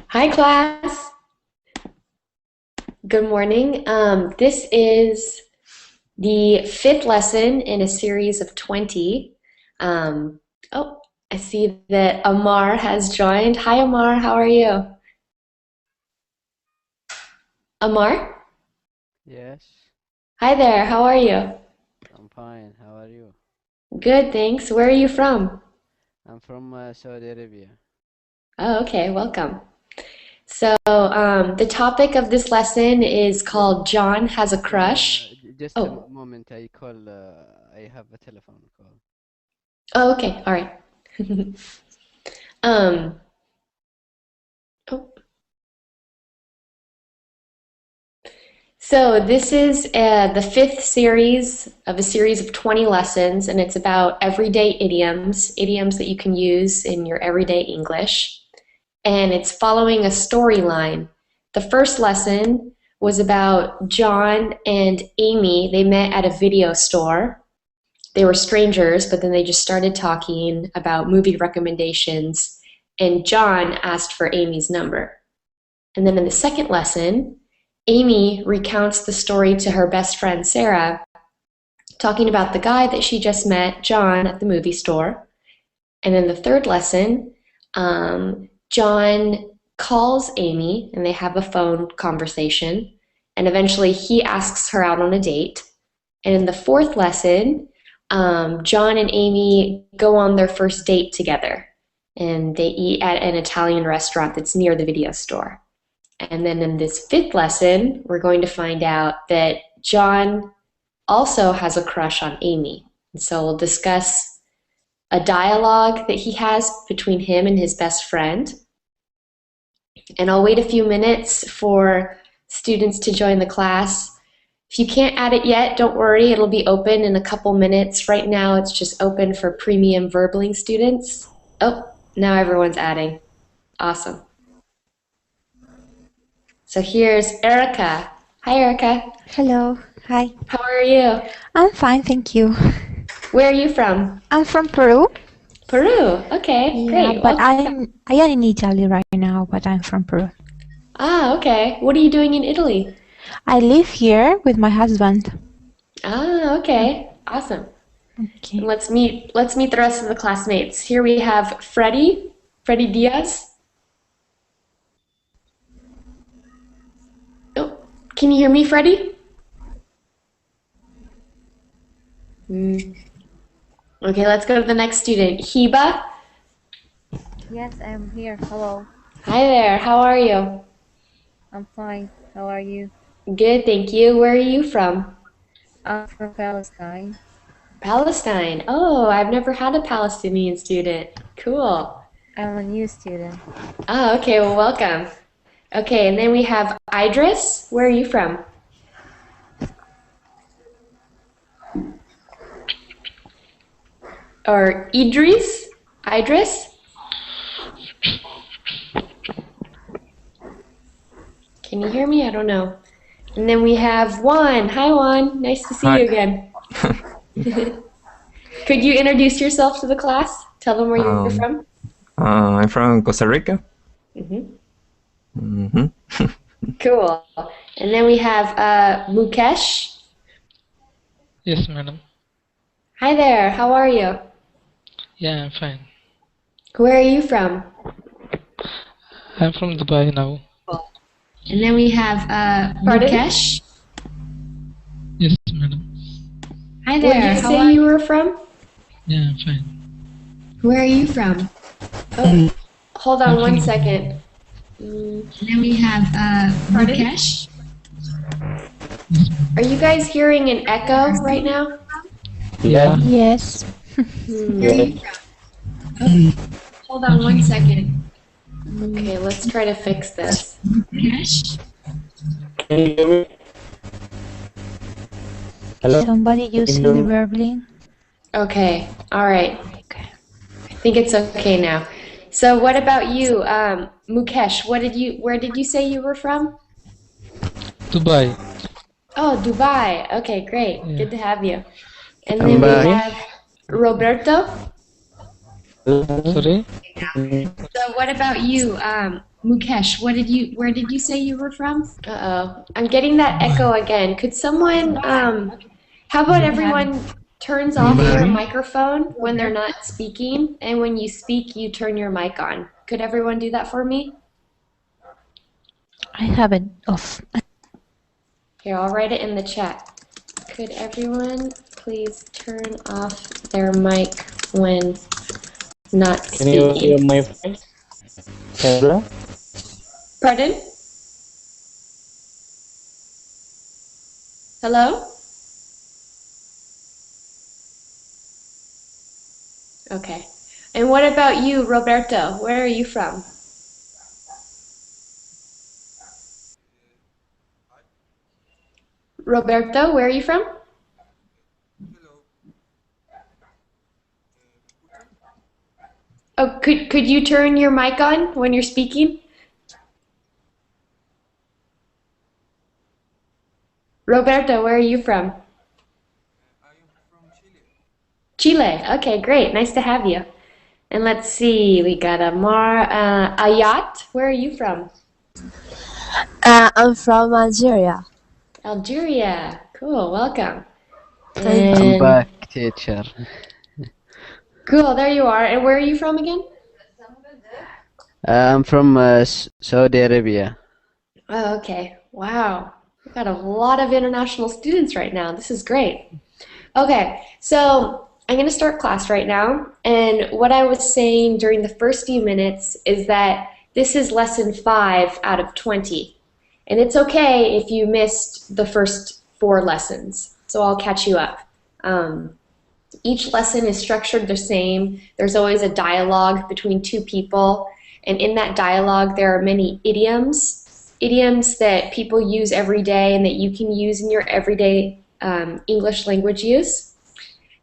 Hi, class. Good morning. This is the fifth lesson in a series of 20. Oh, I see that Amar has joined. Hi, Amar. How are you? Amar? Yes, Hi there. How are you? I'm fine. How are you? Good, thanks. Where are you from? I'm from Saudi Arabia. Oh, okay. Welcome. So, the topic of this lesson is called John Has a Crush. Just a Oh, moment. I have a telephone call. oh, okay. All right. Um, oh. So this is the fifth series of a series of 20 lessons, and it's about everyday idioms, idioms that you can use in your everyday English. And it's following a storyline. The first lesson was about John and Amy. They met at a video store. They were strangers, but then they just started talking about movie recommendations, and John asked for Amy's number. And then in the second lesson, Amy recounts the story to her best friend Sarah, talking about the guy that she just met, John, at the movie store. And in the third lesson, John calls Amy and they have a phone conversation. And eventually he asks her out on a date. And in the fourth lesson, John and Amy go on their first date together. And they eat at an Italian restaurant that's near the video store. And then in this fifth lesson, we're going to find out that John also has a crush on Amy. And so we'll discuss a dialogue that he has between him and his best friend. And I'll wait a few minutes for students to join the class. If you can't add it yet, don't worry, it'll be open in a couple minutes. Right now, it's just open for premium Verbling students. Oh, now everyone's adding. Awesome. So here's Erica. Hi, Erica. Hello, hi. How are you? I'm fine, thank you. Where are you from? I'm from Peru. Peru. Okay, Yeah, great. but Welcome. I am in Italy right now, but I'm from Peru. Ah, okay. What are you doing in Italy? I live here with my husband. Ah, okay. Awesome. And Okay. let's meet the rest of the classmates. Here we have Freddie Diaz. Oh, can you hear me, Freddie? Hmm. Okay, let's go to the next student. Hiba. Yes, I'm here. Hello. Hi there. How are you? I'm fine. How are you? Good, thank you. Where are you from? I'm from Palestine. Palestine. Oh, I've never had a Palestinian student. Cool. I'm a new student. Ah, okay. Well, welcome. Okay, and then we have Idris. Where are you from? Or Idris? Idris? Can you hear me? I don't know. And then we have Juan. Hi, Juan. Nice to see Hi. you again. Could you introduce yourself to the class? Tell them where you're Um, from. I'm from Costa Rica. Hmm. Hmm. Cool. And then we have Mukesh. Yes, madam. Hi there. How are you? Yeah, I'm fine. Where are you from? I'm from Dubai now. And then we have Mukesh. Yes, madam. Hi there. Where did you say you were from? Yeah, I'm fine. Where are you from? Oh, hold on one second. And then we have Mukesh. Are you guys hearing an echo right now? Yeah. Yes. Where are you from? Oh, hold on one second. Okay, let's try to fix this. Mukesh? Can you hear me? Hello? Somebody using the Verbling. Okay, all right. Okay. I think it's okay now. So what about you, Mukesh? Where did you say you were from? Dubai. Oh, Dubai. Okay, great. Yeah. Good to have you. And I'm then we back. have Roberto. Sorry? So what about you, Mukesh? Where did you say you were from? Uh-oh. I'm getting that echo again. Could someone, how about everyone turns off their microphone when they're not speaking, and when you speak, you turn your mic on. Could everyone do that for me? I have it off. Here, I'll write it in the chat. Could everyone please turn off their mic when not Can you hear speaking? my friend? Kendra? Pardon? Hello? Okay. And what about you, Roberto? Where are you from? Roberto, where are you from? Oh, could you turn your mic on when you're speaking? Roberto, where are you from? Chile. Okay, great. Nice to have you. And let's see, we got Amar. Ayat, where are you from? I'm from Algeria. Algeria. Cool, welcome. Thank I'm And back, teacher. cool, there you are. And where are you from again? I'm from Saudi Arabia. Oh, okay. Wow. We've got a lot of international students right now. This is great. Okay, so I'm going to start class right now. And what I was saying during the first few minutes is that this is lesson 5 out of 20. And it's okay if you missed the first 4 lessons. So I'll catch you up. Each lesson is structured the same. There's always a dialogue between 2 people. And in that dialogue, there are many idioms that people use every day and that you can use in your everyday English language use.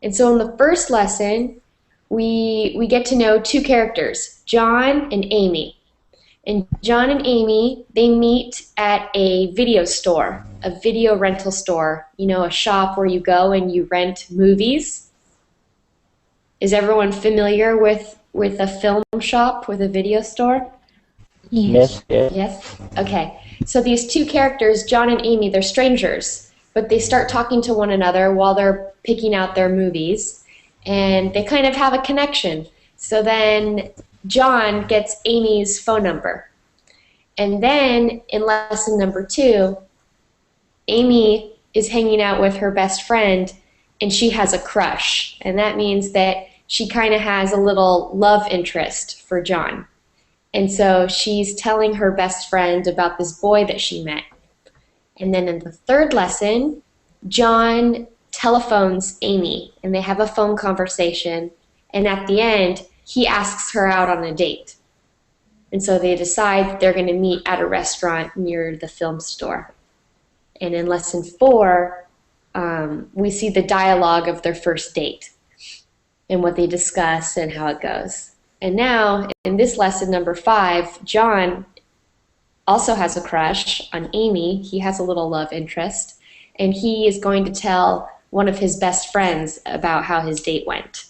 And so in the first lesson, we get to know 2 characters, John and Amy. And John and Amy, they meet at a video store, a video rental store, you know, a shop where you go and you rent movies. Is everyone familiar with a film shop, with a video store? Yes. Yes. Yes? Okay. So these 2 characters, John and Amy, they're strangers, but they start talking to one another while they're picking out their movies, and they kind of have a connection. So then John gets Amy's phone number. And then in lesson number 2, Amy is hanging out with her best friend, and she has a crush. And that means that she kind of has a little love interest for John. And so she's telling her best friend about this boy that she met. And then in the third lesson, John telephones Amy, and they have a phone conversation. And at the end, he asks her out on a date. And so they decide they're going to meet at a restaurant near the film store. And in lesson 4, we see the dialogue of their first date and what they discuss and how it goes. And now, in this lesson number 5, John also has a crush on Amy. He has a little love interest, and he is going to tell one of his best friends about how his date went.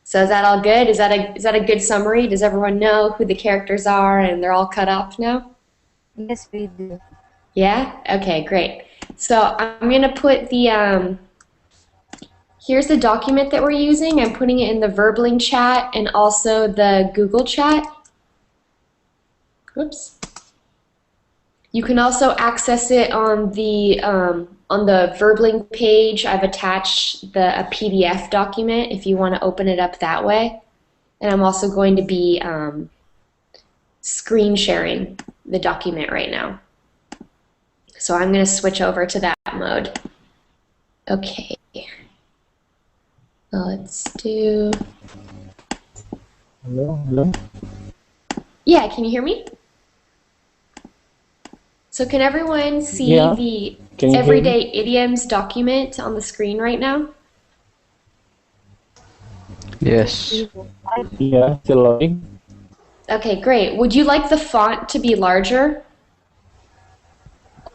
So is that all good? Is that a good summary? Does everyone know who the characters are and they're all cut up now? Yes, we do. Yeah? Okay, great. So I'm going to put the, here's the document that we're using. I'm putting it in the Verbling chat and also the Google chat. Oops. You can also access it on the Verbling page. I've attached a PDF document if you want to open it up that way. And I'm also going to be screen sharing the document right now. So I'm going to switch over to that mode. Okay. Let's do... Hello? Yeah, can you hear me? So can everyone see Yeah. the Can you hear Everyday Idioms document on the screen right now? Yes. Yeah, still loading. Okay, great. Would you like the font to be larger?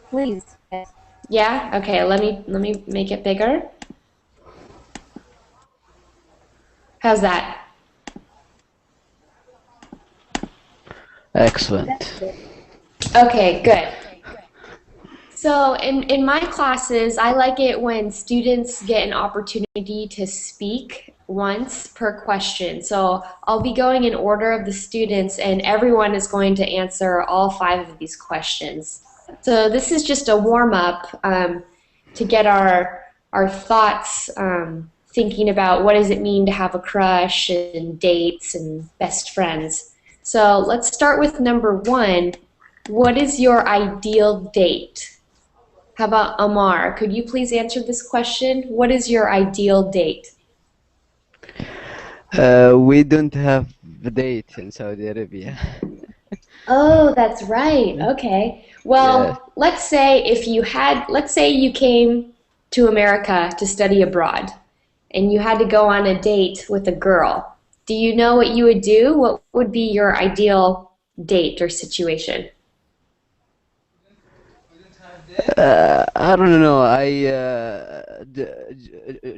Please. Yes. Yeah? Okay, let me make it bigger. How's that? Excellent. Okay, good. So in my classes, I like it when students get an opportunity to speak once per question. So I'll be going in order of the students, and everyone is going to answer all 5 of these questions. So this is just a warm-up to get our thoughts thinking about what does it mean to have a crush and dates and best friends. So let's start with number 1. What is your ideal date? How about Amar? Could you please answer this question? What is your ideal date? We don't have a date in Saudi Arabia. Oh, that's right. Okay. Yes. Well, let's say you came to America to study abroad and you had to go on a date with a girl. Do you know what you would do? What would be your ideal date or situation? I don't know.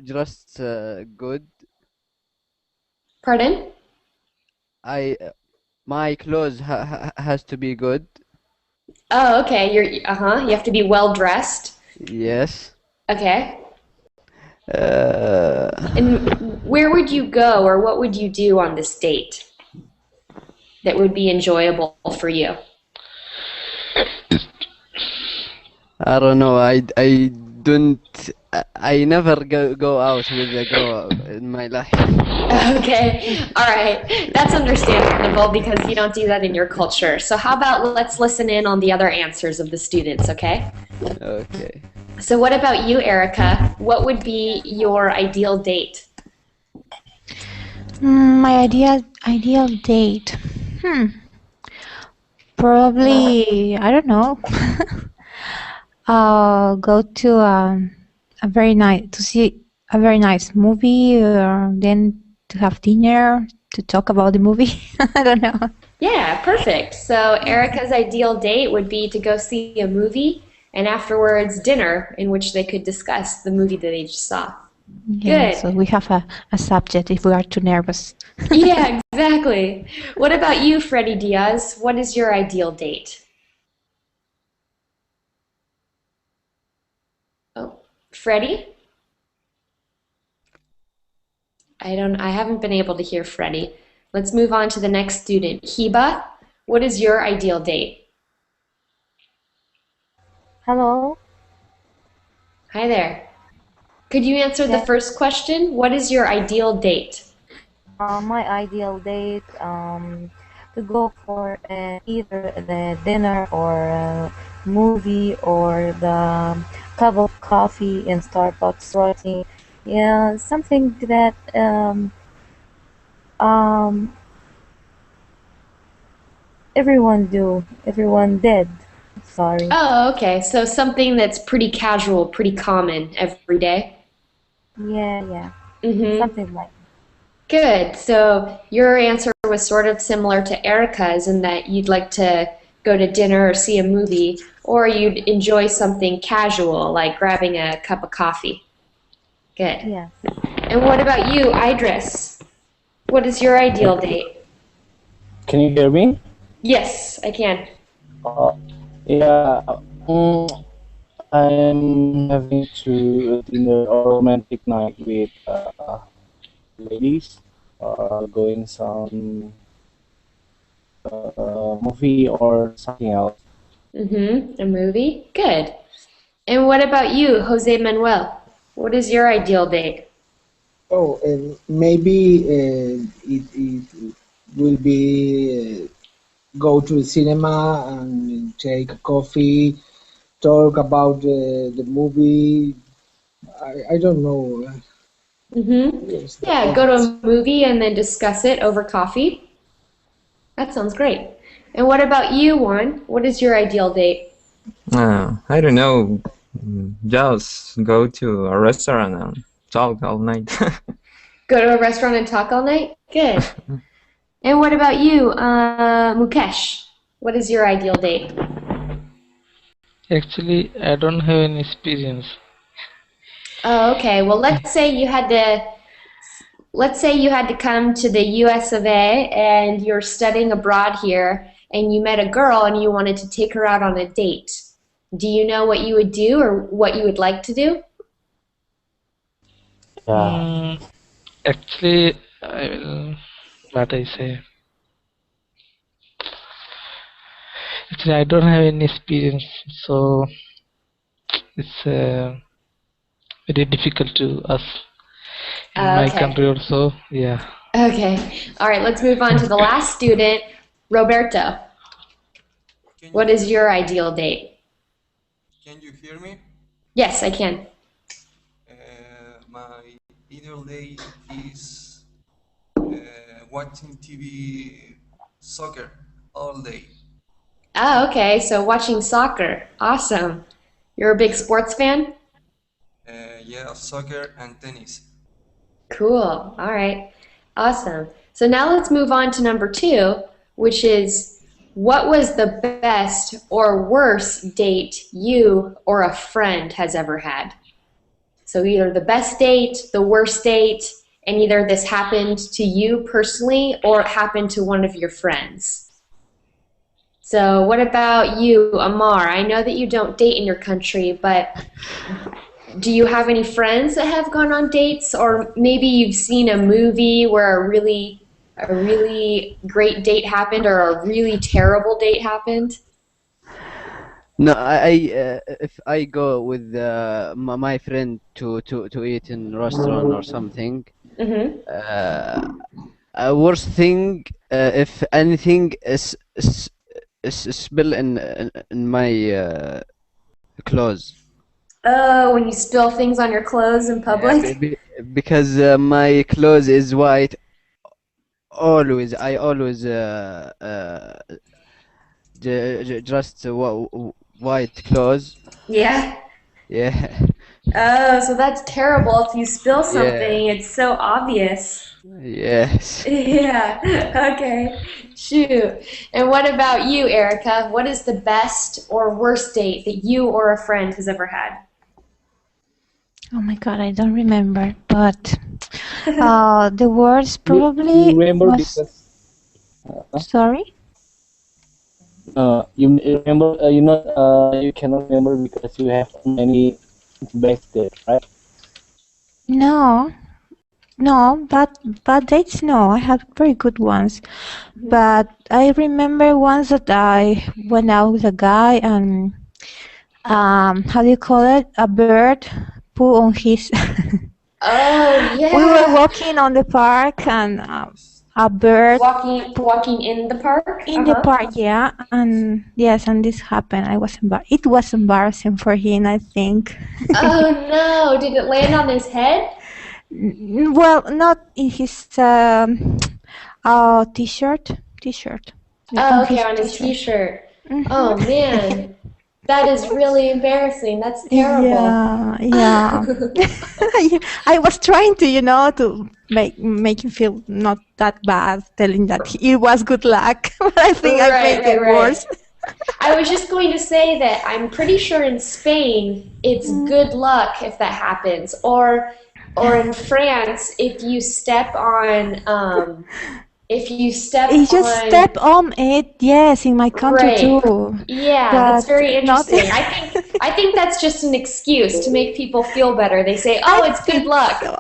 Just good. Pardon? I My clothes has to be good. Oh, okay. You have to be well dressed. Yes. Okay. Uh, And where would you go or what would you do on this date that would be enjoyable for you? I don't know. I don't. I never go out with a girl in my life. Okay, all right. That's understandable because you don't do that in your culture. So how about let's listen in on the other answers of the students, okay? Okay. So what about you, Erica? What would be your ideal date? My ideal date. Probably, I don't know. I'll go to a very nice to see a very nice movie, or then to have dinner to talk about the movie. I don't know. Yeah, perfect. So Erica's ideal date would be to go see a movie and afterwards dinner in which they could discuss the movie that they just saw. Yeah, Good. so we have a subject if we are too nervous. Yeah, exactly. What about you, Freddie Diaz? What is your ideal date? Oh, Freddie? I haven't been able to hear Freddie. Let's move on to the next student. Hiba, what is your ideal date? Hello. Hi there. Could you answer the Yes. first question? What is your ideal date? My ideal date to go for either the dinner or movie or the cup of coffee in Starbucks sorting. Yeah, something that um, everyone did. Sorry. Oh, okay. So something that's pretty casual, pretty common every day. Yeah. Mm-hmm. Something like Good. So your answer was sort of similar to Erica's in that you'd like to go to dinner or see a movie, or you'd enjoy something casual like grabbing a cup of coffee. Good. yes. And what about you, Idris? What is your ideal date? Can you hear me? Yes, I can. Yeah. I'm having to dinner or romantic night with ladies, going some movie or something else. Mm-hmm. A movie? Good. And what about you, Jose Manuel? What is your ideal date? Oh, maybe it will be go to the cinema and take a coffee, talk about the movie. I don't know. Mm-hmm. Yes, Yeah, go to a movie and then discuss it over coffee. That sounds great. And what about you, Juan? What is your ideal date? I don't know. Just go to a restaurant and talk all night. Go to a restaurant and talk all night? Good. And what about you, Mukesh? What is your ideal date? Actually, I don't have any experience. Oh, okay. Well, let's say you had to come to the US of A and you're studying abroad here and you met a girl and you wanted to take her out on a date. Do you know what you would do or what you would like to do? Yeah. Actually, I will. What I say. Actually, I don't have any experience, so it's very difficult to us in my Okay. country also. Yeah. Okay. All right, let's move on to the last student, Roberto. Can What you is your ideal date? can you hear me? Yes, I can. My ideal day is watching TV, soccer all day. Oh, okay. So watching soccer. Awesome. You're a big Yeah, sports fan? yeah, soccer and tennis. Cool. All right. Awesome. So now let's move on to number two, which is what was the best or worst date you or a friend has ever had? So either the best date, the worst date, and either this happened to you personally or it happened to one of your friends. So what about you, Amar? I know that you don't date in your country, but do you have any friends that have gone on dates, or maybe you've seen a movie where a really great date happened or a really terrible date happened? No, if I go with my friend to eat in restaurant or something, Mm-hmm. uh, worst thing if anything is spill in my clothes. Oh, when you spill things on your clothes in Yeah, public? because my clothes is white. I always just white clothes. Yeah. Yeah, Oh, so that's terrible. If you spill yeah, something, it's so obvious. yes. Yeah. Okay. Shoot. And what about you, Erica? What is the best or worst date that you or a friend has ever had? Oh my God, I don't remember, but the words You probably remember was because sorry. you remember you cannot remember because you have many best days, right? No, no, bad dates. No, I had very good ones. But I remember once that I went out with a guy and how do you call it? A bird put on his. Oh, We were yeah. walking on the park and a bird Walking in the park? in the Uh-huh. park, yeah, and yes, and this happened. It was embarrassing for him, I think. Oh no, did it land on his head? Well, not in his t-shirt. T-shirt. Yeah, on Oh, okay, his on his t-shirt. t-shirt. Mhm. Oh man, that is really embarrassing. That's terrible. Yeah, yeah. I was trying to, to make him feel not that bad, telling that it was good luck, but I think I Right, made right, it right. worse. I was just going to say that I'm pretty sure in Spain it's good luck if that happens, or in France if you step He just on stepped on it, yes, in my country right. too, Yeah, that's but very not. interesting. I think that's just an excuse to make people feel better. They say, I "Oh, it's good think luck." so.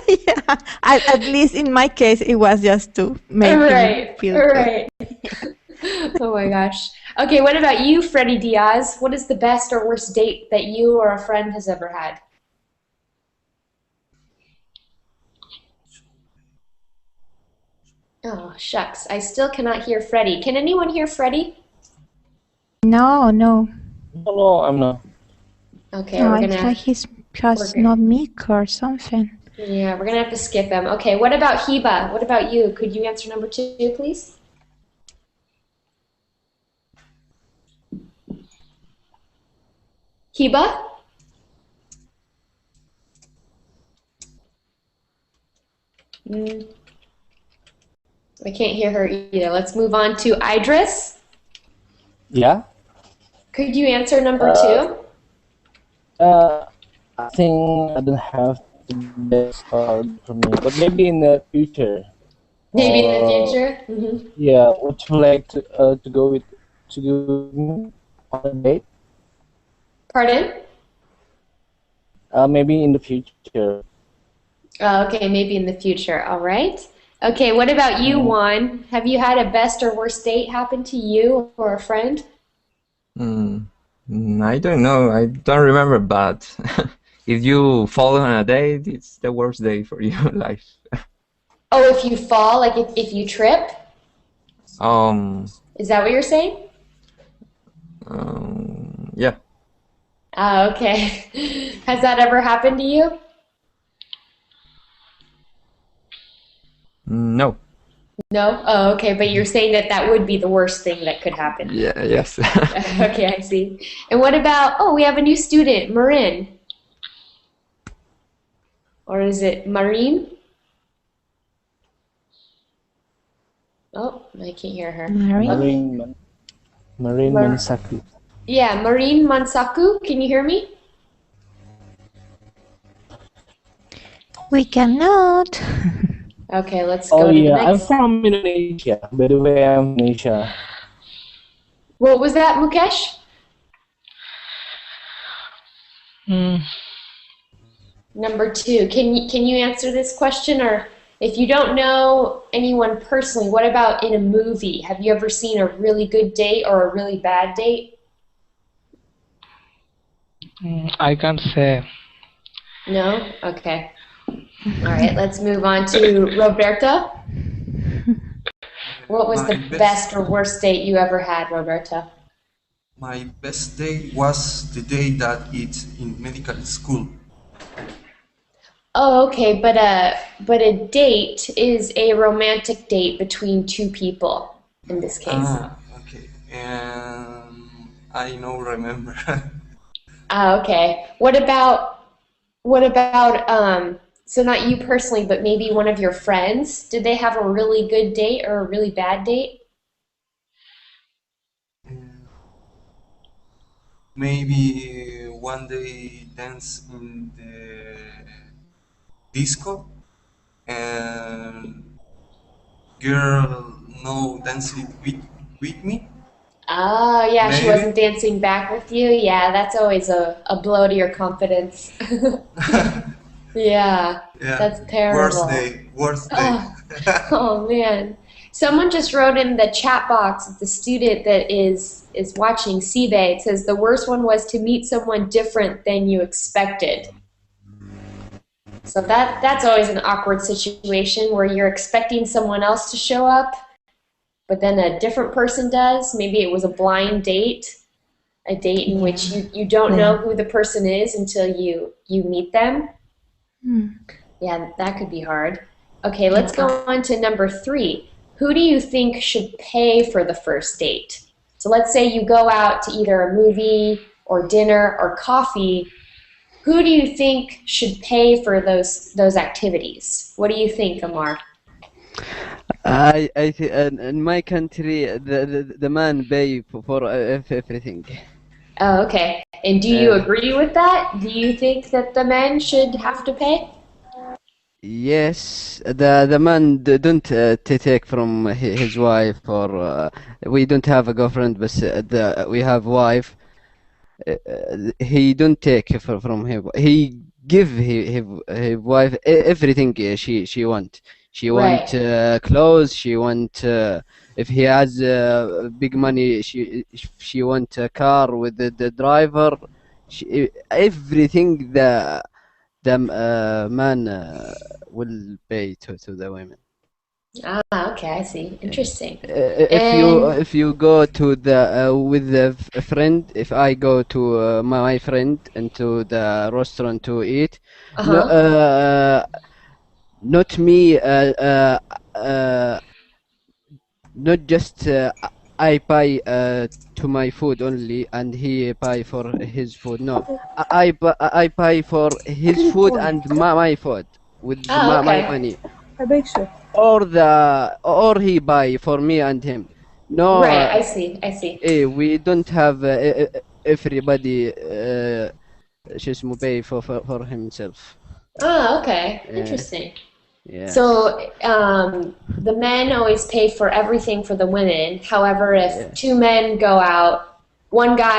Yeah, at least in my case, it was just to make him Right, feel good. right. Oh my gosh. Okay, what about you, Freddie Diaz? What is the best or worst date that you or a friend has ever had? Oh, shucks. I still cannot hear Freddie. Can anyone hear Freddie? No, no, No, I'm not. Okay, no. we're I think gonna he's we're has gonna not mic or something. yeah, we're gonna have to skip him. Okay, what about Heba? What about you? Could you answer number two, please? Heba? Mm, I can't hear her either. Let's move on to Idris. Yeah. Could you answer number Uh, 2? I think I don't have the best or for me, but maybe in the future. Maybe in the Or future? Hmm. yeah, would you like to go with me on a date? Pardon? Maybe in the future. Oh, okay, maybe in the future. All right. Okay, what about you, Mm, Juan? Have you had a best or worst date happen to you or a friend? Mm, I don't know. I don't remember, but if you fall on a date, it's the worst day for your life. Oh, if you fall, like if you trip? Um, Is that what you're saying? yeah. Ah, okay. Has that ever happened to you? No. No? Oh, okay, but you're saying that that would be the worst thing that could happen. Yeah, yes. Okay, I see. And what about, oh, we have a new student, Marin. Or is it Marine? Oh, I can't hear her. Mary? Marine Mar Mansaku. yeah, Marine Mansaku, can you hear me? We cannot. Okay, let's Oh go to the yeah, I'm next. from Indonesia. By the way, I'm from Indonesia. What was that, Mukesh? Mm, Number 2. Can you answer this question? Or if you don't know anyone personally, what about in a movie? Have you ever seen a really good date or a really bad date? I can't say. No? Okay. All right, let's move on to Roberta. What was My the best or worst date you ever had, Roberta? my best day was the day that it's in medical school. Oh, okay, but a date is a romantic date between two people in this case. Okay. I no remember. Ah, okay. What about so not you personally, but maybe one of your friends? Did they have a really good date or a really bad date? Maybe one day dance in the disco and girl no dancing with me. Ah, yeah, she Maybe. wasn't dancing back with you. Yeah, that's always a blow to your confidence. Yeah, Yeah. that's terrible. Worst day. Oh, oh man. Someone just wrote in the chat box, the student that is watching Sibe. It says the worst one was to meet someone different than you expected. So that's always an awkward situation where you're expecting someone else to show up, but then a different person does. Maybe it was a blind date, a date in which Yeah. you don't know Yeah. who the person is until you meet them. Mm. Yeah, that could be hard. Okay, let's Yeah. go on to number 3. Who do you think should pay for the first date? So let's say you go out to either a movie or dinner or coffee. Who do you think should pay for those activities? What do you think, Amar? I in my country the man pay for everything. Oh, okay. And do you Uh, agree with that? Do you think that the men should have to pay? yes, the man don't take from his wife or we don't have a girlfriend, but we have wife. He don't take from him. He give his wife everything she want. She want Right. clothes. She want if he has big money. She want a car with the driver. Everything the man will pay to the women. Ah, okay, I see. Interesting. If And you go to the with a friend, if I go to my friend into the restaurant to eat, no, uh-huh. not me, not just I pay to my food only, and he pay for his food. No, I pay for his food and my food with Oh, my okay. money. or he buy for me and him. No, Right, I see. we don't have everybody شو اسمه pay for himself. Ah, okay. Yeah. Interesting. Yes. So the men always pay for everything for the women. However, if Yeah. two men go out, one guy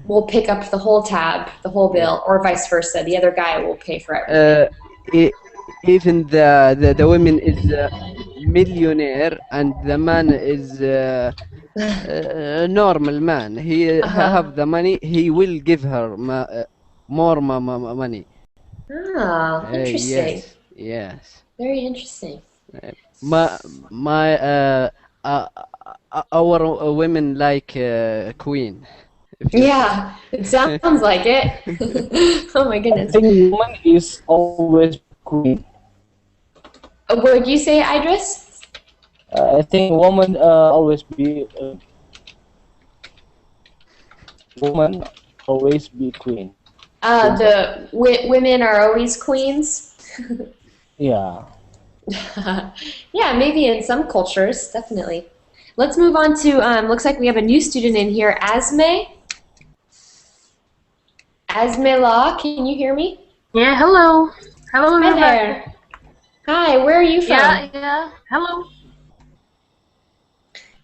will pick up the whole tab, the whole bill, or vice versa. The other guy will pay for everything. Even the woman is millionaire and the man is normal man. He have the money. He will give her more money. Ah, interesting. Yes. Very interesting. My our women like queen. Yeah, it sounds like it. Oh my I goodness. think woman is always queen. What did you say, Idris? I think woman always be queen. The women are always queens. Yeah. Yeah, maybe in some cultures, definitely. Let's move on to, looks like we have a new student in here, Asme. Asme Law, can you hear me? Yeah, hello. Hello, Hi there. Hi, where are you from? Yeah, hello.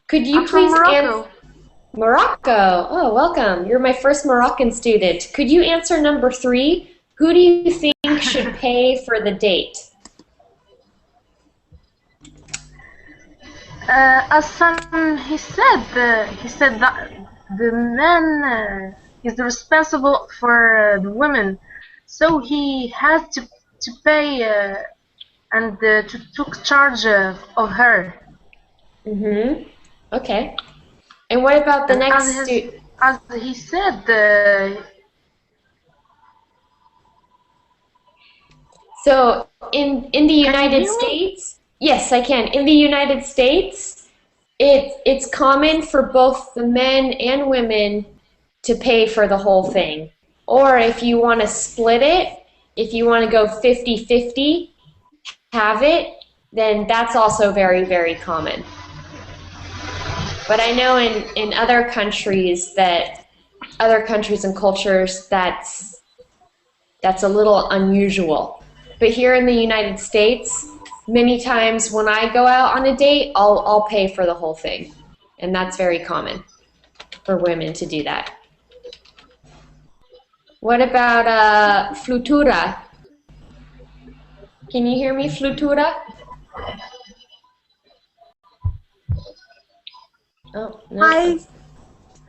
Could you I'm from please Morocco. Morocco. Oh, welcome. You're my first Moroccan student. Could you answer number 3? Who do you think should pay for the date? As he said that the man is responsible for the women, so he has to pay and to took charge of her. Okay. And what about the next student? As he said, so in the United States, yes, I can. In the United States, it's common for both the men and women to pay for the whole thing. Or if you want to split it, if you want to go 50-50, have it, then that's also very, very common. But I know in other countries and cultures that's a little unusual. But here in the United States, many times when I go out on a date, I'll pay for the whole thing. And that's very common for women to do that. What about flutura? Can you hear me, flutura? Oh, no. Hi.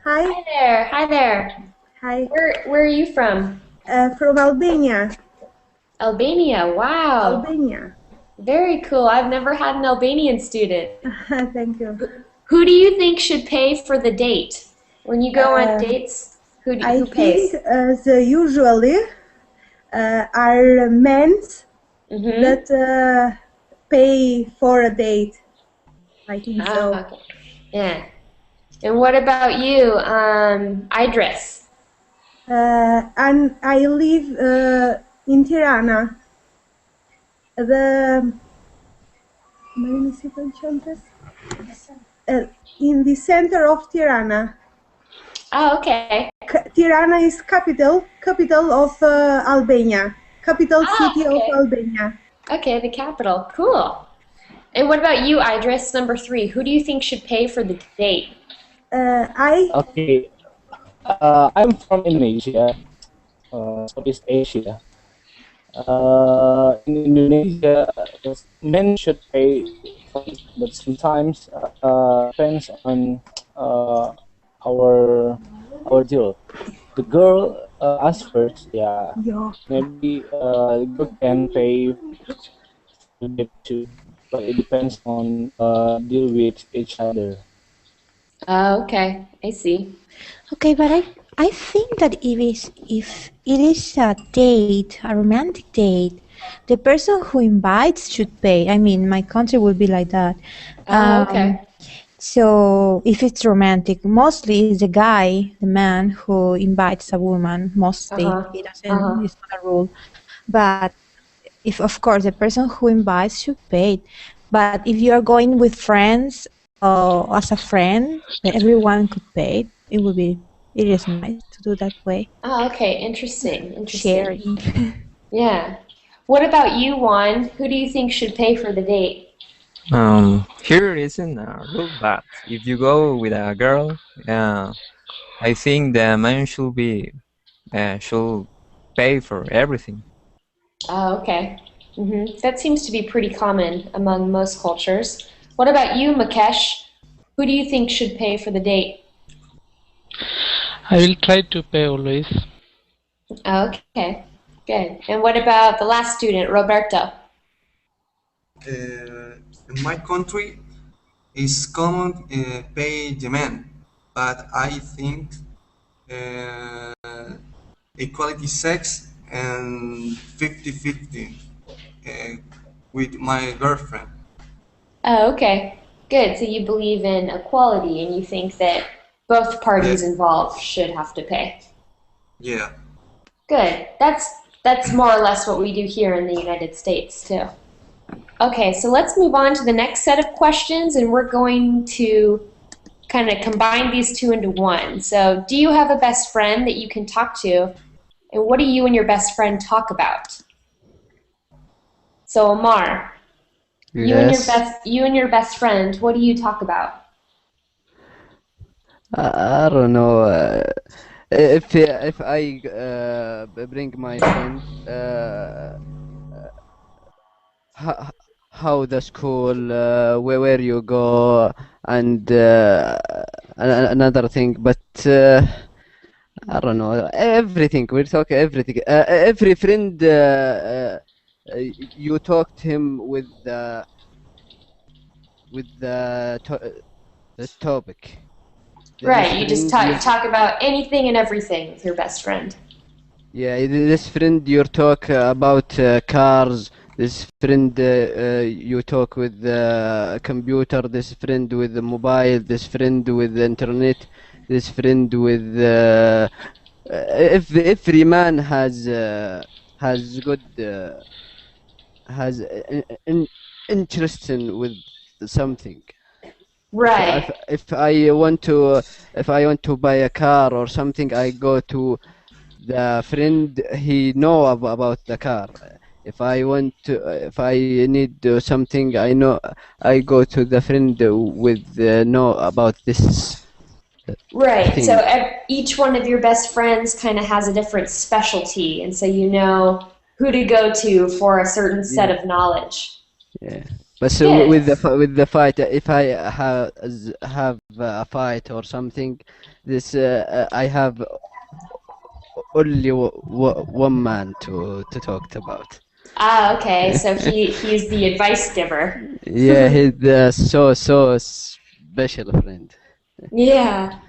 Hi there. Hi there. Hi. Where are you from? From Albania. Albania. Wow. Albania. Very cool. I've never had an Albanian student. Thank you. Who do you think should pay for the date? When you go on dates, who pays? I think usually are men that pay for a date. I think so. Okay. Yeah. And what about you, Idris? And I live in Tirana. In the center of Tirana. Oh, okay. Tirana is capital of Albania. Capital city of Albania. Okay, the capital. Cool. And what about you, Idris, number 3? Who do you think should pay for the date? Okay. I'm from Indonesia, Southeast Asia. In Indonesia, men should pay for it, but sometimes depends on our deal. The girl asks first, maybe the girl can pay a bit too, but it depends on deal with each other. Okay, I see. Okay, but I think that if it is a date, a romantic date, the person who invites should pay. I mean, my country will be like that. Okay. So if it's romantic, mostly it's the guy, the man who invites a woman. Mostly, he doesn't. It's not a rule. But If, of course, the person who invites should pay. But if you are going with friends or as a friend, that everyone could pay, it is nice to do that way. Oh, okay. Interesting. Sharing. Yeah. What about you, Juan? Who do you think should pay for the date? Here isn't a rule, but if you go with a girl, I think the man should pay for everything. Oh, okay. That seems to be pretty common among most cultures. What about you, Mukesh? Who do you think should pay for the date? I will try to pay always. Okay, good. And what about the last student, Roberto? In my country, it's common pay the man, but I think equality sex and 50-50 with my girlfriend. Oh, okay. Good. So you believe in equality and you think that both parties involved should have to pay. Yeah. Good. That's more or less what we do here in the United States too. Okay, so let's move on to the next set of questions, and we're going to kind of combine these two into one. So, do you have a best friend that you can talk to, and what do you and your best friend talk about? So, Omar, Yes. you and your best friend, what do you talk about? I don't know. If I bring my friend, how, how the school, where you go, and another thing. But I don't know. Everything we talk everything. Every friend, you talked him with the topic. This Right, you just friend, talk about anything and everything with your best friend. yeah, this friend you talk about cars. This friend you talk with the computer. This friend with the mobile. This friend with the internet. This friend with if every man has good has interest in with something. Right. If I want to buy a car or something, I go to the friend he know about the car. If I need something, I go to the friend with know about this Right. So thing. each one of your best friends kind of has a different specialty, and so you know who to go to for a certain set Yeah, of knowledge. yeah. But so Good. with the fight, if I have a fight or something, this I have only one man to talk about. Ah, okay. So he's the advice giver. Yeah, he's the so special friend. Yeah.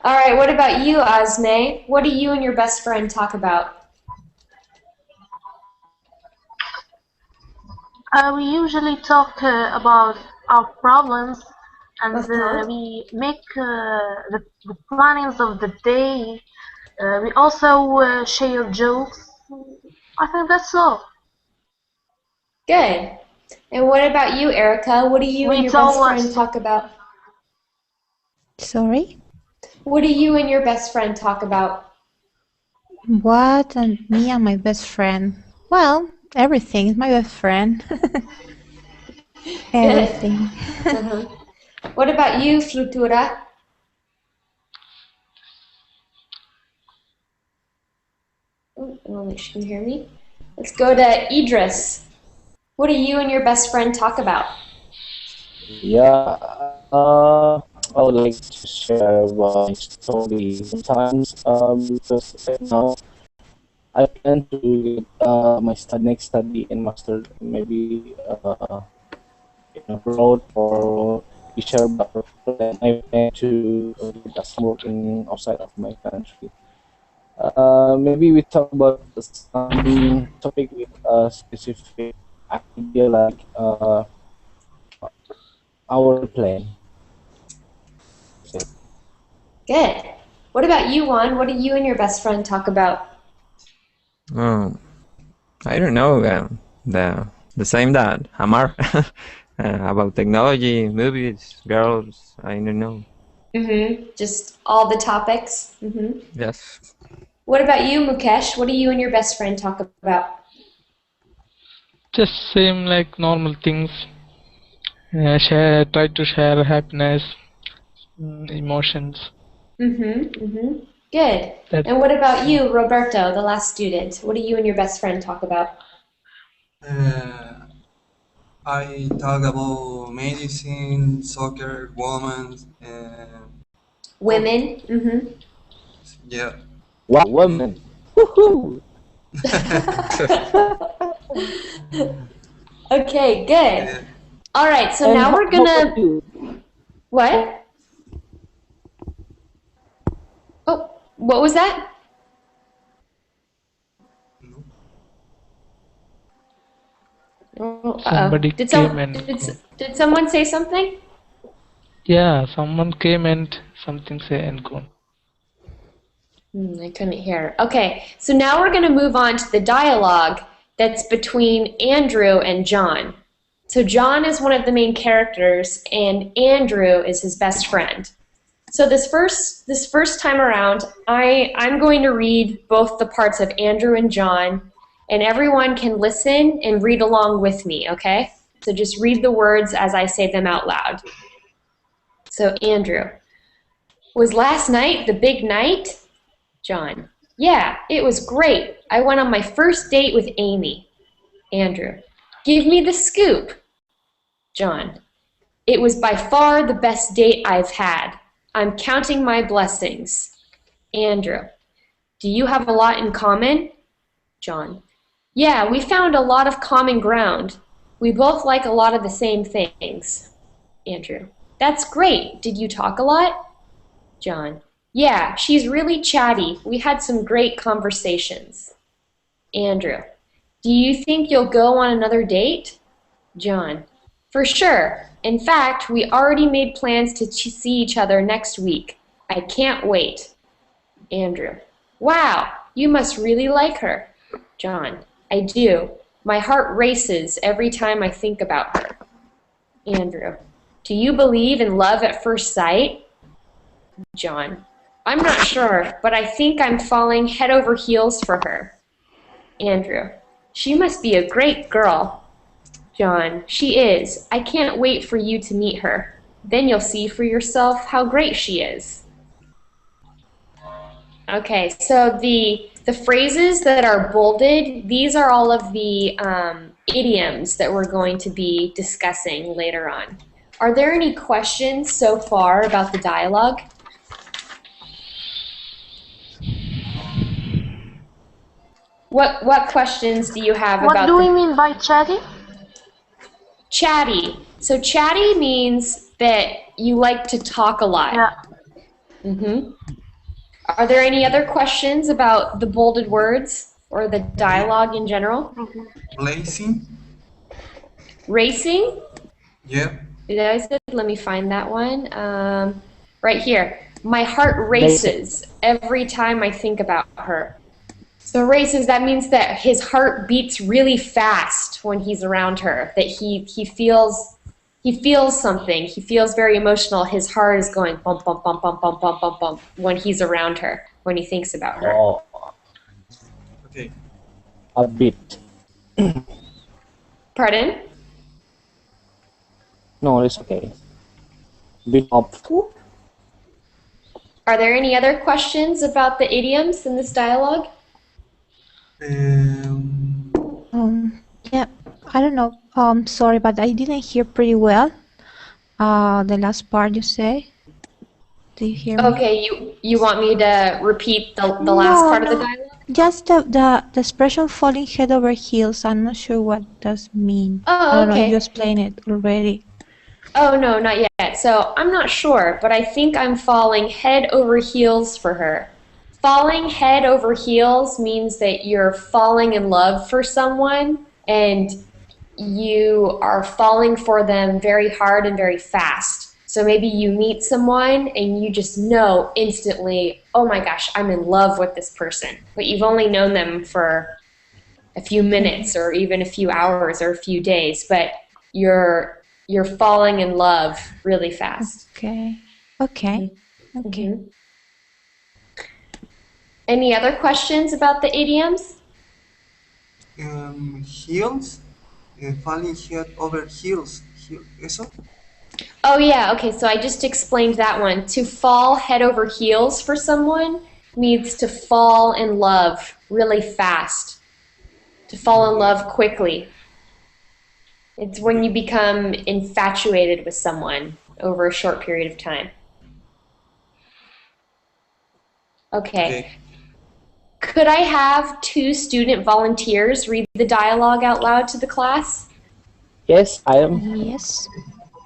All right. What about you, Asme? What do you and your best friend talk about? We usually talk about our problems, and Uh-huh. we make the plannings of the day. We also share jokes. I think that's all. Good. And what about you, Erica? What do you and We your tell best friend us. talk about? Sorry? What do you and your best friend talk about? What? And me and my best friend? Well, everything is my best friend. Good. Everything. Uh-huh. What about you, Flutura? Oh, I don't think she can hear me. Let's go to Idris. What do you and your best friend talk about? Yeah, I would like to share my story sometimes because right now I plan to get my next study in master maybe abroad or Asia, but then I plan to get some work in outside of my country. Maybe we talk about some topic with a specific idea like our plan. That's it. Good. What about you, Juan? What do you and your best friend talk about? Um, I don't know. the same that Amar about technology, movies, girls. I don't know. Just all the topics. Yes. What about you, Mukesh? What do you and your best friend talk about? Just same like normal things. Try to share happiness, emotions. Good. That And what about you, Roberto, the last student? What do you and your best friend talk about? I talk about medicine, soccer, women, and Women. yeah. Wow, women. Woohoo! Okay, good. All right, so And now we're how about gonna. you? What? Oh, what was that? Oh, somebody Did came and did someone say something? yeah, someone came and something say and gone. I couldn't hear. Okay, so now we're going to move on to the dialogue that's between Andrew and John. So John is one of the main characters, and Andrew is his best friend. So this first time around, I'm going to read both the parts of Andrew and John, and everyone can listen and read along with me, okay? So just read the words as I say them out loud. So Andrew, was last night the big night? John, yeah, it was great. I went on my first date with Amy. Andrew, give me the scoop. John, it was by far the best date I've had. I'm counting my blessings. Andrew, do you have a lot in common? John, yeah, we found a lot of common ground. We both like a lot of the same things. Andrew, that's great. Did you talk a lot? John, yeah, she's really chatty. We had some great conversations. Andrew, do you think you'll go on another date? John, for sure. In fact, we already made plans to see each other next week. I can't wait. Andrew, wow, you must really like her. John, I do. My heart races every time I think about her. Andrew, do you believe in love at first sight? John, I'm not sure, but I think I'm falling head over heels for her. Andrew, she must be a great girl. John, she is. I can't wait for you to meet her. Then you'll see for yourself how great she is. Okay, so the phrases that are bolded, these are all of the idioms that we're going to be discussing later on. Are there any questions so far about the dialogue? What questions do you have What about do we mean by chatty? Chatty? So chatty means that you like to talk a lot. Yeah. Are there any other questions about the bolded words or the dialogue in general? Racing? Racing? Yeah. Did I say? Let me find that one. Right here. My heart races every time I think about her. So races, that means that his heart beats really fast when he's around her, that he feels something. He feels very emotional. His heart is going bump, bump, bump, bump, bump, bump, bump, bump when he's around her, when he thinks about her. Oh, Okay. a bit. Pardon? No, it's okay. Bit of. Are there any other questions about the idioms in this dialogue? Yeah, I don't know. Sorry, but I didn't hear pretty well. The last part you say. Do you hear me? Okay, you want me to repeat the last part of the dialogue? Just the expression falling head over heels. I'm not sure what does mean. Oh, I don't know if okay. you explained it already. Oh, no, not yet. So I'm not sure, but I think I'm falling head over heels for her. Falling head over heels means that you're falling in love for someone and you are falling for them very hard and very fast. So maybe you meet someone and you just know instantly, oh my gosh, I'm in love with this person. But you've only known them for a few minutes or even a few hours or a few days, but you're falling in love really fast. Okay. Okay. Okay. Mhm. Any other questions about the idioms? Heels, falling head over heels. ¿Eso? Oh yeah, okay, so I just explained that one. To fall head over heels for someone means to fall in love really fast, to fall in love quickly. It's when you become infatuated with someone over a short period of time. Okay. Could I have 2 student volunteers read the dialogue out loud to the class? Yes, I am. Yes.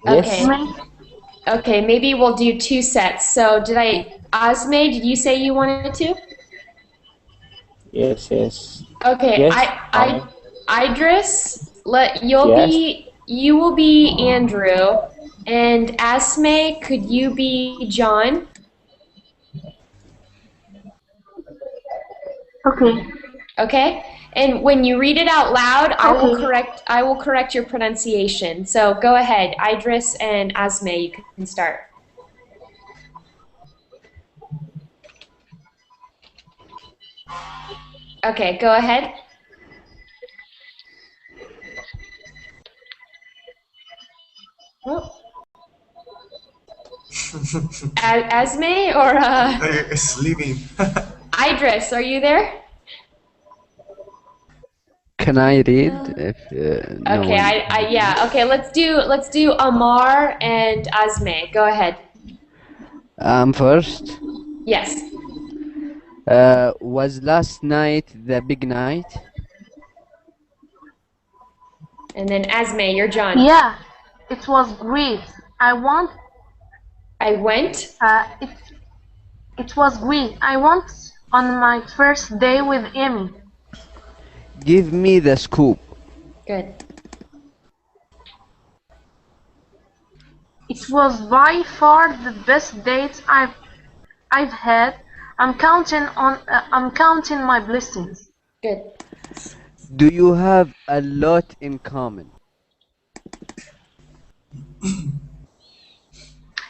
Okay. Yes. Okay, maybe we'll do 2 sets. So Asme, did you say you wanted to? Yes, yes. Okay, Yes, Idris, Yes. you will be Andrew, and Asme, could you be John? Okay. Okay? And when you read it out loud, I Okay. will correct your pronunciation. So go ahead, Idris and Asme, you can start. Okay, go ahead. Oh. Asme or Sleeping. Idris, are you there? Can I read if no Okay, one? yeah. Okay, let's do Amar and Asme. Go ahead. First. Yes. Was last night the big night? And then Asme, you're John. Yeah, it was great. I went. It was great. I went on my first day with Amy. Give me the scoop. Good. It was by far the best date I've had. I'm counting my blessings. Good. Do you have a lot in common?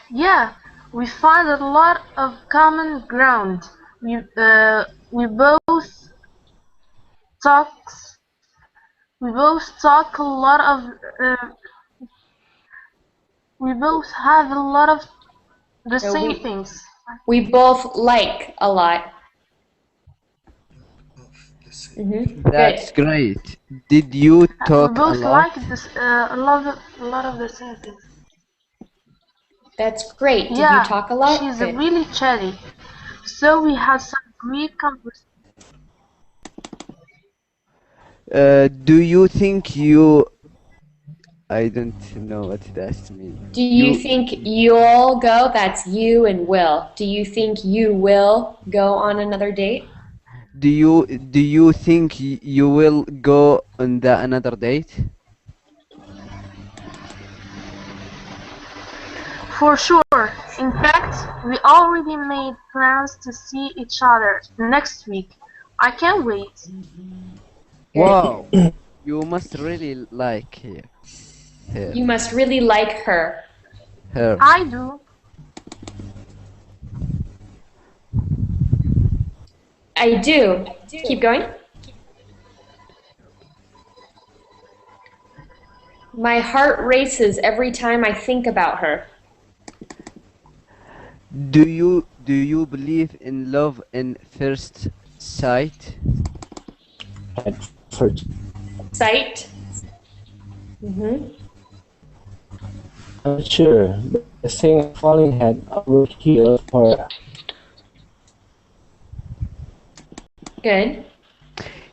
Yeah, we find a lot of common ground. We both talk. We both talk a lot of. We both have a lot of the So same things. we both like a lot. That's Good. great. Did you We talk a both lot? like this a lot of the same things. That's great. Did you Yeah, talk a lot? she's Good. really chatty. So we had some great conversation. Do you think you... I don't know what that means. Do you think you'll go? That's you and will. Do you think you will go on another date? Do you think you will go on another date? For sure. In fact, we already made plans to see each other next week. I can't wait. Wow, you must really like her. You must really like her. Her. I do. I do. Keep going. My heart races every time I think about her. Do you believe in love in first sight? At first. Sight? I'm not sure, but the thing falling head over heels for her. Good.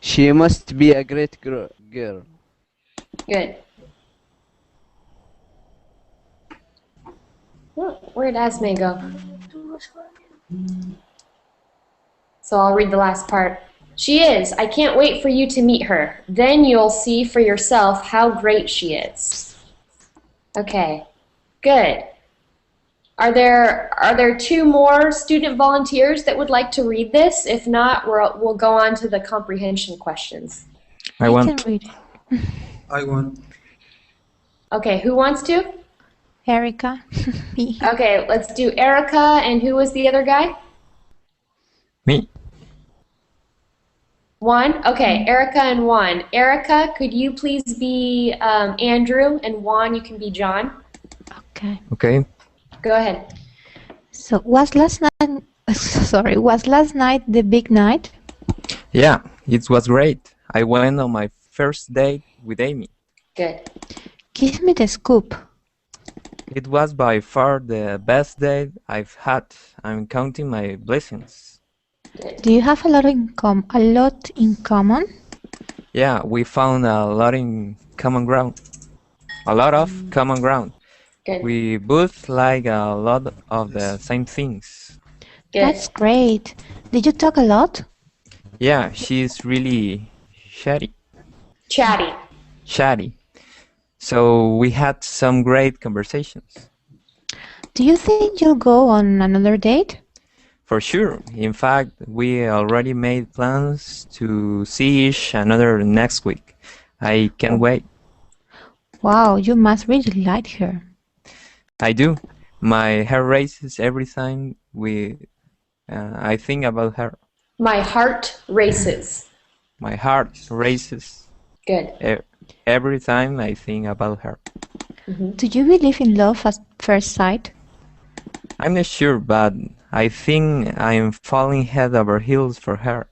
She must be a great girl. Good. Where'd Asme go? So I'll read the last part. She is. I can't wait for you to meet her. Then you'll see for yourself how great she is. Okay. Good. Are there 2 more student volunteers that would like to read this? If not, we'll go on to the comprehension questions. I I want. can read it. I want. Okay, who wants to? Erica. Me. Okay, let's do Erica, and who was the other guy? Me. Juan? Okay, Erica and Juan. Erica, could you please be Andrew, and Juan, you can be John? Okay. Okay. Go ahead. So was last night was last night the big night? Yeah, it was great. I went on my first date with Amy. Good. Give me the scoop. It was by far the best date I've had. I'm counting my blessings. Good. Do you have a lot in common? Yeah, we found a lot in common ground. A lot of common ground. Good. We both like a lot of the same things. Good. That's great. Did you talk a lot? Yeah, she's really chatty. Chatty. So we had some great conversations. Do you think you'll go on another date? For sure. In fact, we already made plans to see each another next week. I can't wait. Wow, you must really like her. I do. My hair races every time I think about her. My heart races. My heart races Good. every time I think about her. Do you believe in love at first sight? I'm not sure, but I think I'm falling head over heels for her.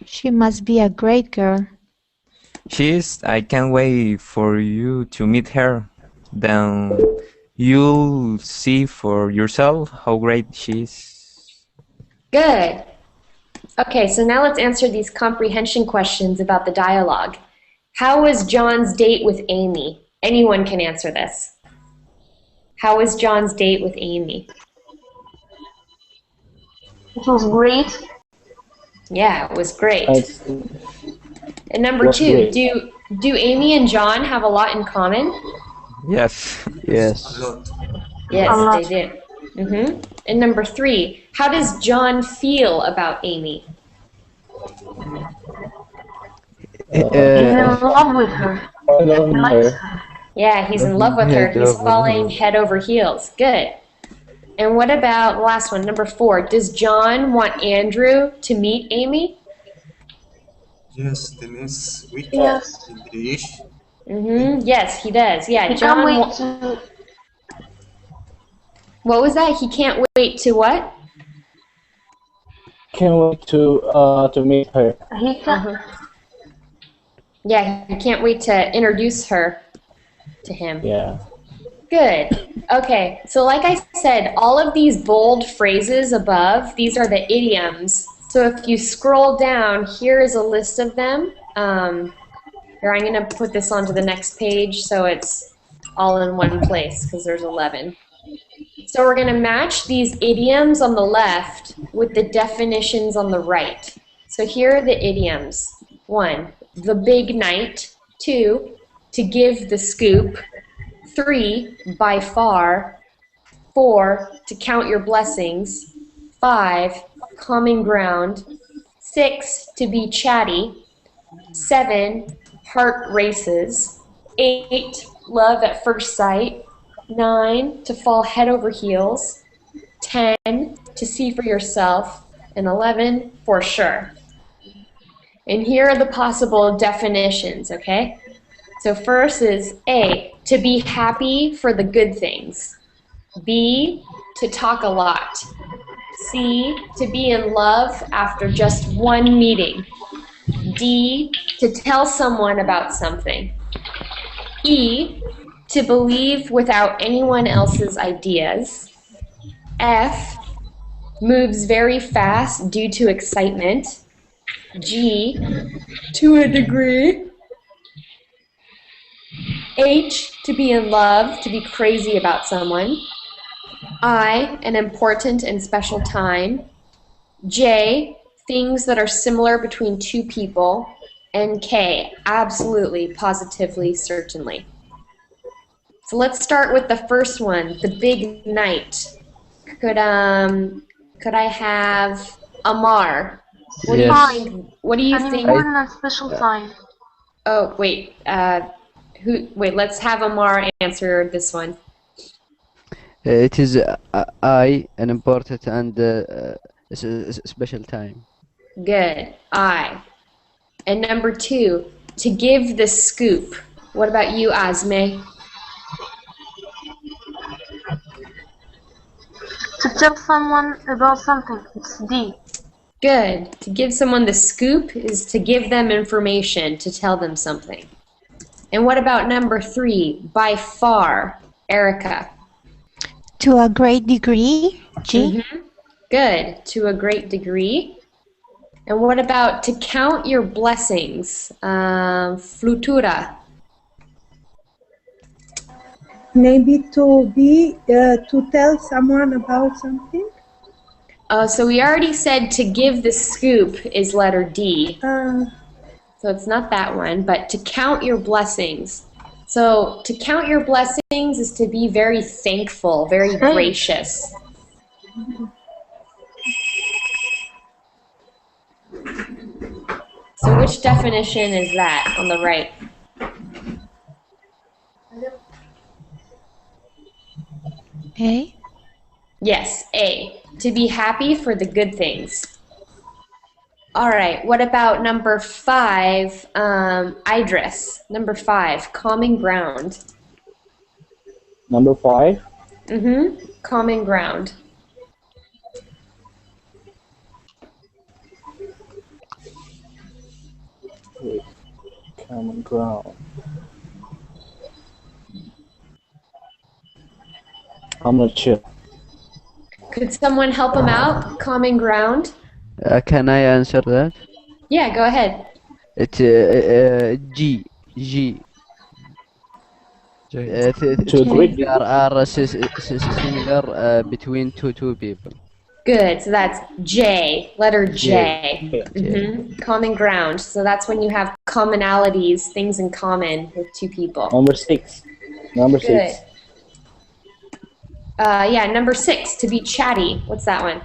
She must be a great girl. She is. I can't wait for you to meet her. Then you'll see for yourself how great she is. Good. Okay, so now let's answer these comprehension questions about the dialogue. How was John's date with Amy? Anyone can answer this. How was John's date with Amy? It was great. Yeah, it was great. And number Was two, great. do Amy and John have a lot in common? Yes. Yes. A lot. Yes, A lot. they do. And number three, how does John feel about Amy? He's in love with her. I love He likes her. her. Yeah, he's in love with her. Head He's over falling heels. head over heels. Good. And what about the last one, number four? Does John want Andrew to meet Amy? Yes, the next week Yes. in British. Yes, he does. Yeah, He John. can't wait to. What was that? He can't wait to what? Can't wait to meet her. He can. Yeah, he can't wait to introduce her to him. Yeah. Good. Okay, so like I said, all of these bold phrases above, these are the idioms. So if you scroll down, here is a list of them. Here, I'm going to put this onto the next page so it's all in one place because there's 11. So we're going to match these idioms on the left with the definitions on the right. So here are the idioms. 1, the big night. 2, to give the scoop. 3, by far. 4, to count your blessings. 5, common ground. 6, to be chatty. 7, heart races. 8, love at first sight. 9, to fall head over heels. 10, to see for yourself. And 11, for sure. And here are the possible definitions, okay? So first is A, to be happy for the good things. B, to talk a lot. C, to be in love after just one meeting. D, to tell someone about something. E, to believe without anyone else's ideas. F, moves very fast due to excitement. G, to a degree. H, to be in love, to be crazy about someone. I, an important and special time. J, things that are similar between two people. And K, absolutely, positively, certainly. So let's start with the first one, the big night. Could I have Amar? What do you Yes. think? What do you An think? important and special time. Oh, wait. Wait, let's have Amar answer this one. It is I, an important and special time. Good. I. And number 2, to give the scoop. What about you, Azme? To tell someone about something, it's D. Good. To give someone the scoop is to give them information, to tell them something. And what about number 3, by far, Erica? To a great degree, G. Good. To a great degree. And what about to count your blessings? Flutura. Maybe to tell someone about something. So we already said to give the scoop is letter D. So it's not that one, but to count your blessings. So to count your blessings is to be very thankful, very gracious. So which definition is that on the right? A. Yes, A. To be happy for the good things. All right, what about number 5, Idris? Number 5, calming ground. Number 5. Calming ground. Wait, common ground. I'm not sure. Could someone help him out? Calming ground? Can I answer that? Yeah, go ahead. It G. Are similar between two people. Good, so that's J, letter J. Common ground. So that's when you have commonalities, things in common with two people. Number 6. Number 6. Yeah, number 6, to be chatty. What's that one?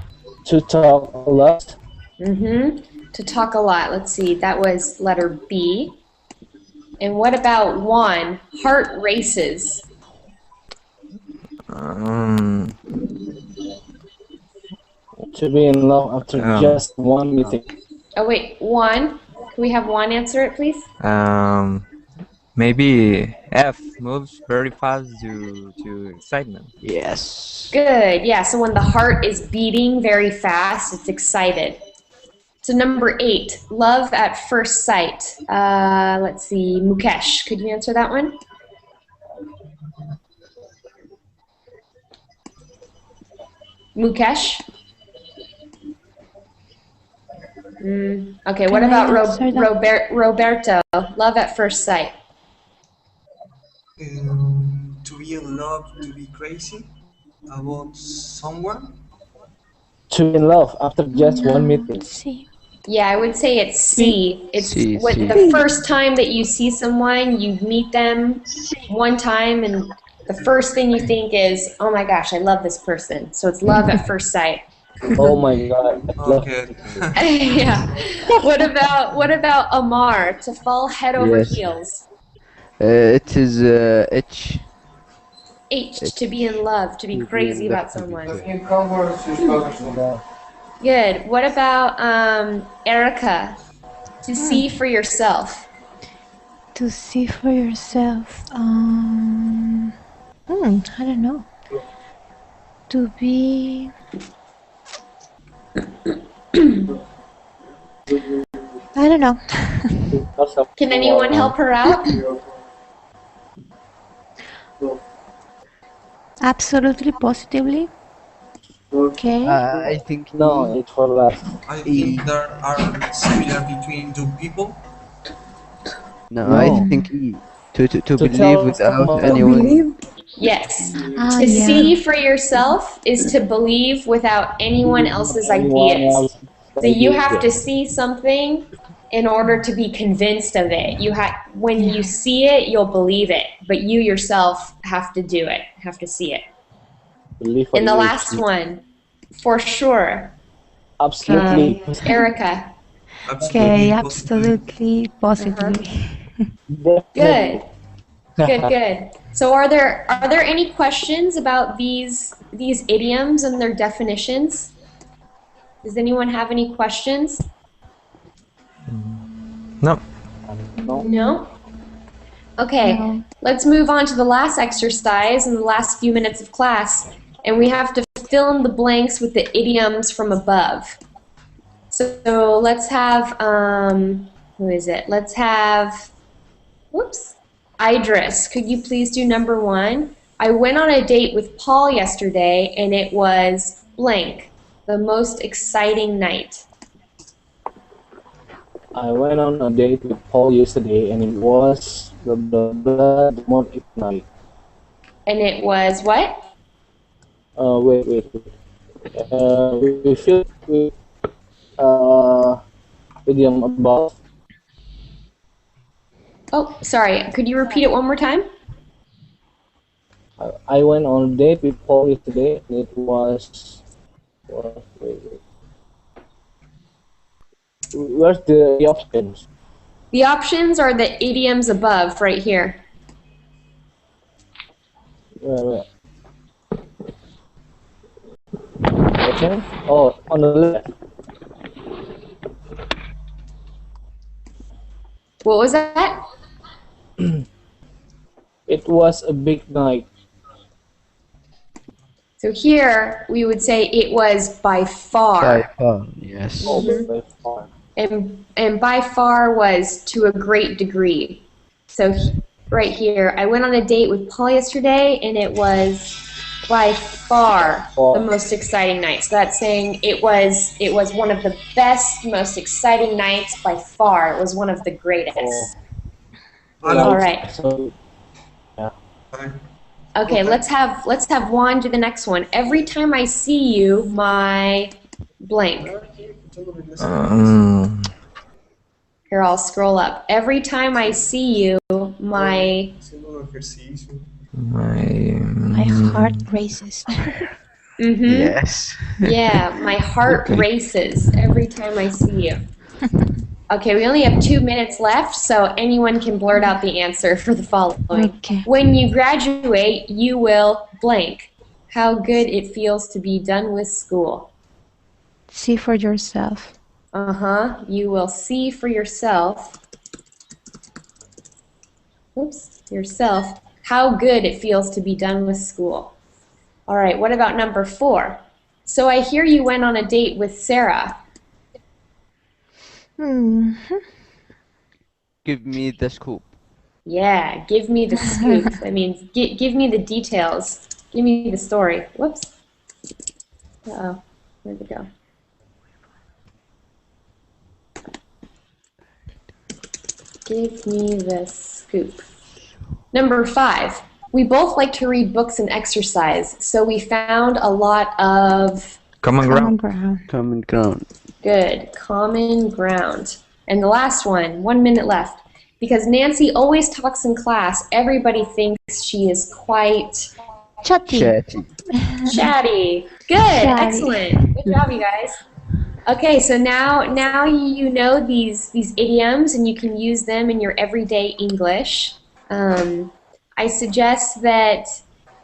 To talk a lot. To talk a lot. Let's see, that was letter B. And what about 1, heart races? To be in love after just one meeting. Oh wait, 1. Can we have 1 answer it, please? Maybe F, moves very fast due to excitement. Yes. Good, yeah, so when the heart is beating very fast, it's excited. So number 8, love at first sight. Let's see, Mukesh, could you answer that one? Mukesh? Okay, what about Roberto? Love at first sight. To be in love, to be crazy about someone. To be in love after just one meeting. Yeah, I would say it's C. It's C. The first time that you see someone, you meet them one time, and the first thing you think is, oh my gosh, I love this person. So it's love at first sight. Oh my God. Okay. Yeah. What about Amar, to fall head over heels? It is H. H, to be in love, to be crazy about someone. Good. What about Erica, to see for yourself? To see for yourself. I don't know. To be. I don't know. Can anyone help her out? Absolutely, positively. Okay. I think no, it's for last. I think there are similar between two people. No, I think E. To believe without anyone. Yes. To see for yourself is to believe without anyone else's ideas. So you have to see something in order to be convinced of it. When you see it, you'll believe it, but you yourself have to do it, have to see it. And the last one, for sure. Absolutely. Erica. Okay, absolutely, positively. Good. Definitely. Good. So are there any questions about these idioms and their definitions? Does anyone have any questions? No. No. No? Okay, No. let's move on to the last exercise in the last few minutes of class, and we have to fill in the blanks with the idioms from above. So let's have, who is it? Let's have, whoops, Idris. Could you please do number 1? I went on a date with Paul yesterday, and it was blank, the most exciting night. I went on a date with Paul yesterday, and it was blah blah blah the most night. And it was what? Wait. We fill with idiom above. Oh, sorry. Could you repeat it one more time? I went on a date with Paul yesterday, and it was. Wait. Where's the options? The options are the idioms above, right here. Where? Okay. Oh, on the left. What was that? It was a big night. So here we would say it was by far. By far, yes. Oh, by far. And by far was to a great degree. So right here, I went on a date with Paul yesterday, and it was by far the most exciting night. So that's saying it was one of the best, most exciting nights by far. It was one of the greatest. All right. So, yeah. Okay, let's have Juan do the next one. Every time I see you, my blank. Here, I'll scroll up. Every time I see you, my heart races. Yes. Yeah, my heart races every time I see you. Okay, we only have 2 minutes left, so anyone can blurt out the answer for the following. Okay. When you graduate, you will blank. How good it feels to be done with school. See for yourself. You will see for yourself. Oops, yourself. How good it feels to be done with school. All right, what about number 4? So I hear you went on a date with Sarah. Give me the scoop. Yeah, give me the scoop. That means give me the details. Give me the story. Whoops. Uh-oh, where'd it go? Give me the scoop. Number 5. We both like to read books and exercise, so we found a lot of Common ground. Common ground. Good. Common ground. And the last one, 1 minute left. Because Nancy always talks in class, everybody thinks she is quite Chatty. chatty. Good. Chatty. Excellent. Good job, you guys. Okay, so now you know these idioms and you can use them in your everyday English. I suggest that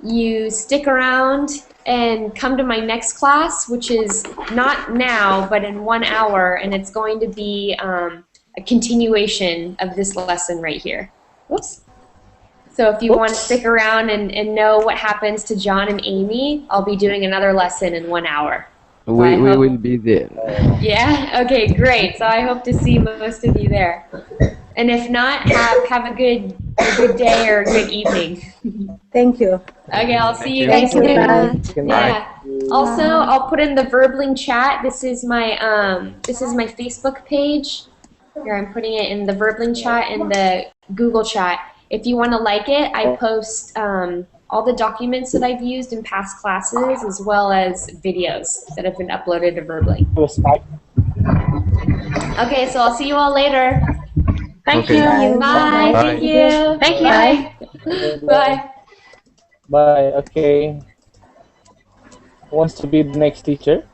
you stick around and come to my next class, which is not now, but in 1 hour, and it's going to be a continuation of this lesson right here. Whoops. So if you want to stick around and know what happens to John and Amy, I'll be doing another lesson in 1 hour. We will be there. Yeah? Okay, great. So I hope to see most of you there. And if not, have a good day or a good evening. Thank you. Okay, I'll see you Thank guys you. soon. Yeah. Also, I'll put in the Verbling chat. This is my Facebook page. Here, I'm putting it in the Verbling chat and the Google chat. If you want to like it, I post all the documents that I've used in past classes, as well as videos that have been uploaded to Verbling. Okay, so I'll see you all later. Thank Okay. you. Bye. Bye. Thank you. Thank you. Bye. Bye. Bye. Okay. Who wants to be the next teacher?